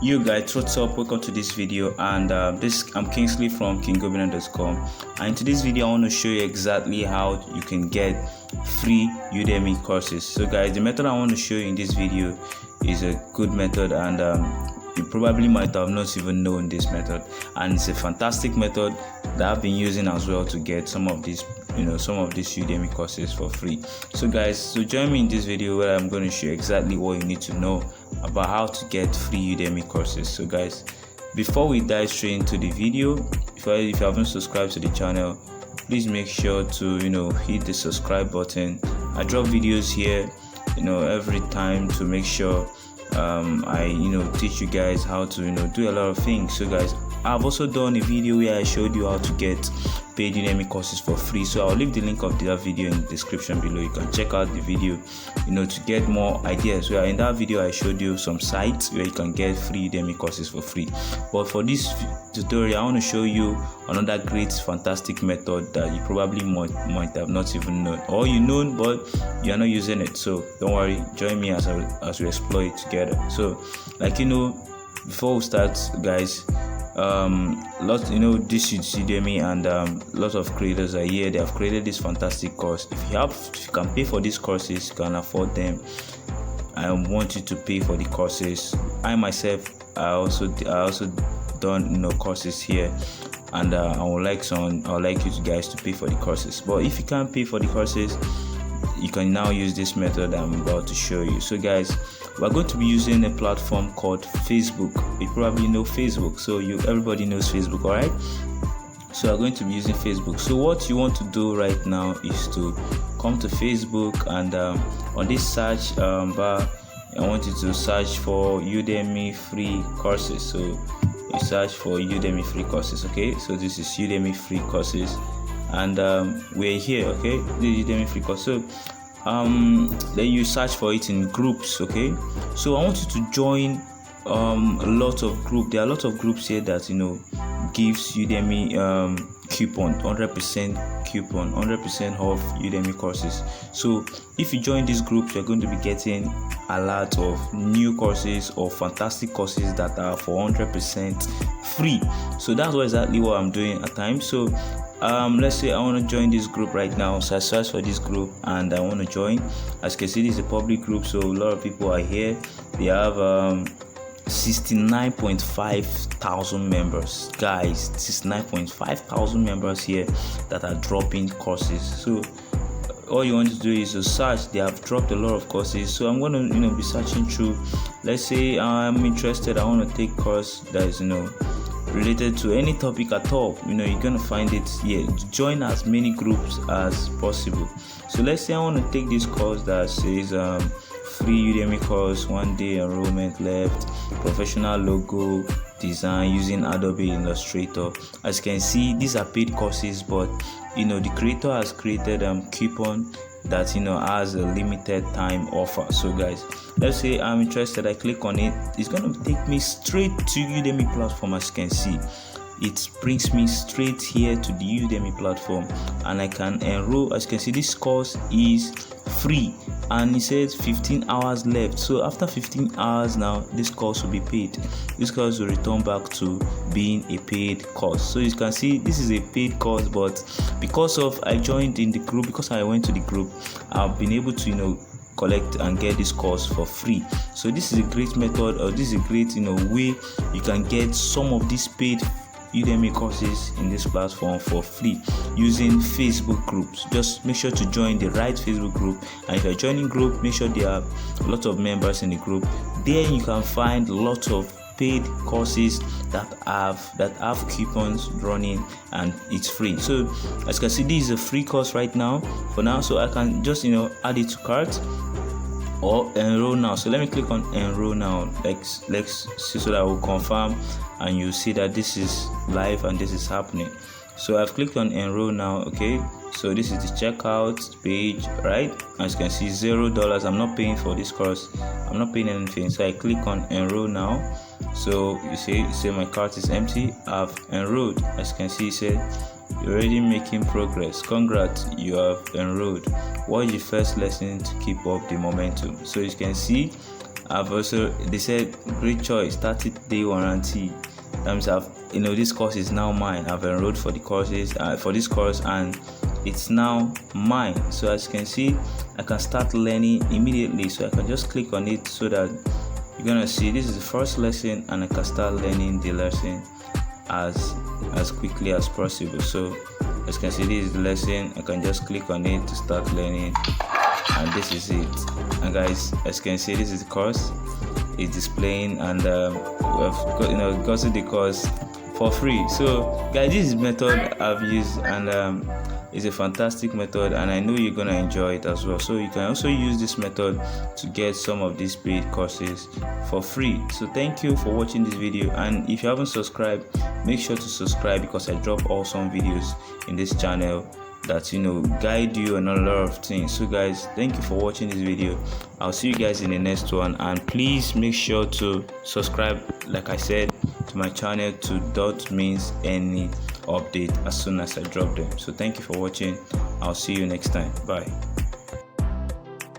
Yo guys, what's up? Welcome to this video, and I'm Kingsley from Obinnar.com, and in today's video I want to show you exactly how you can get free Udemy courses. So guys, the method I want to show you in this video is a good method, and you probably might have not even known this method, and it's a fantastic method that I've been using as well to get some of these Udemy courses for free. So guys, so join me in this video where I'm going to show you exactly what you need to know about how to get free Udemy courses. So guys, before we dive straight into the video, if you haven't subscribed to the channel, please make sure to hit the subscribe button. I drop videos here every time to make sure I teach you guys how to do a lot of things. So guys, I've also done a video where I showed you how to get paid Udemy courses for free, so I'll leave the link of that video in the description below. You can check out the video to get more ideas. Where in that video I showed you some sites where you can get free Udemy courses for free, but for this tutorial I want to show you another great fantastic method that you probably might have not even known, or you know but you are not using it. So don't worry, join me as we explore it together. So before we start guys, this is Udemy, and lots of creators are here. They have created this fantastic course. If you can pay for these courses, you can afford them, I want you to pay for the courses. I myself, I also done courses here, and I would like you guys to pay for the courses. But if you can't pay for the courses, you can now use this method I'm about to show you. So guys, we're going to be using a platform called Facebook. You probably know Facebook, so everybody knows Facebook, all right? So we're going to be using Facebook. So what you want to do right now is to come to Facebook, and on this search bar, I want you to search for Udemy free courses. So you search for Udemy free courses, okay? So this is Udemy free courses, and we're here, okay? This is Udemy free course. So then you search for it in groups, okay? So I want you to join a lot of groups. There are a lot of groups here that gives Udemy coupon, 100% coupon, 100% off Udemy courses. So if you join these groups, you're going to be getting a lot of new courses or fantastic courses that are for 100% free. So that's exactly what I'm doing at times. So let's say I want to join this group right now. So I search for this group and I want to join. As you can see, this is a public group, so a lot of people are here. They have 69.5 thousand members, guys. 69.5 thousand members here that are dropping courses. So all you want to do is to search. They have dropped a lot of courses, so I'm going to be searching through. Let's say I'm interested, I want to take course that is related to any topic at all. You're gonna find it here. Join as many groups as possible. So let's say I want to take this course that says free Udemy course, 1 day enrollment left, professional logo design using Adobe Illustrator. As you can see, these are paid courses, but the creator has created coupon that has a limited time offer. So guys, let's say I'm interested, I click on it. It's gonna take me straight to Udemy platform. As you can see, it brings me straight here to the Udemy platform, and I can enroll. As you can see, this course is free, and it says 15 hours left. So after 15 hours now, this course will be paid. This course will return back to being a paid course. So you can see this is a paid course, but because I joined in the group, because I went to the group, I've been able to collect and get this course for free. So this is a great method, or this is a great way you can get some of these paid Udemy courses in this platform for free using Facebook groups. Just make sure to join the right Facebook group, and if you're joining group, make sure there are a lot of members in the group. There you can find lots of paid courses that have coupons running, and it's free. So as you can see, this is a free course right now for now, so I can just add it to cart or enroll now. So let me click on enroll now. Let's see, so that I will confirm, and you see that this is live and this is happening. So I've clicked on enroll now, okay? So this is the checkout page, right? As you can see, $0. I'm not paying for this course, I'm not paying anything. So I click on enroll now. So you say my cart is empty. I've enrolled. As you can see, it said you're already making progress. Congrats, you have enrolled. Watch the first lesson to keep up the momentum. So you can see they said great choice, 30-day warranty. This course is now mine. I've enrolled for the courses for this course, and it's now mine. So as you can see, I can start learning immediately. So I can just click on it so that you're gonna see this is the first lesson, and I can start learning the lesson as quickly as possible. So as you can see, this is the lesson. I can just click on it to start learning, and this is it. And guys, as you can see, this is the course. It's displaying, and we've gotten the course for free. So guys, this is the method I've used, and it's a fantastic method, and I know you're gonna enjoy it as well. So you can also use this method to get some of these paid courses for free. So thank you for watching this video, and if you haven't subscribed, make sure to subscribe, because I drop awesome videos in this channel that guide you on a lot of things. So guys, thank you for watching this video. I'll see you guys in the next one, and please make sure to subscribe, like I said, to my channel to not miss any update as soon as I drop them. So thank you for watching. I'll see you next time. Bye.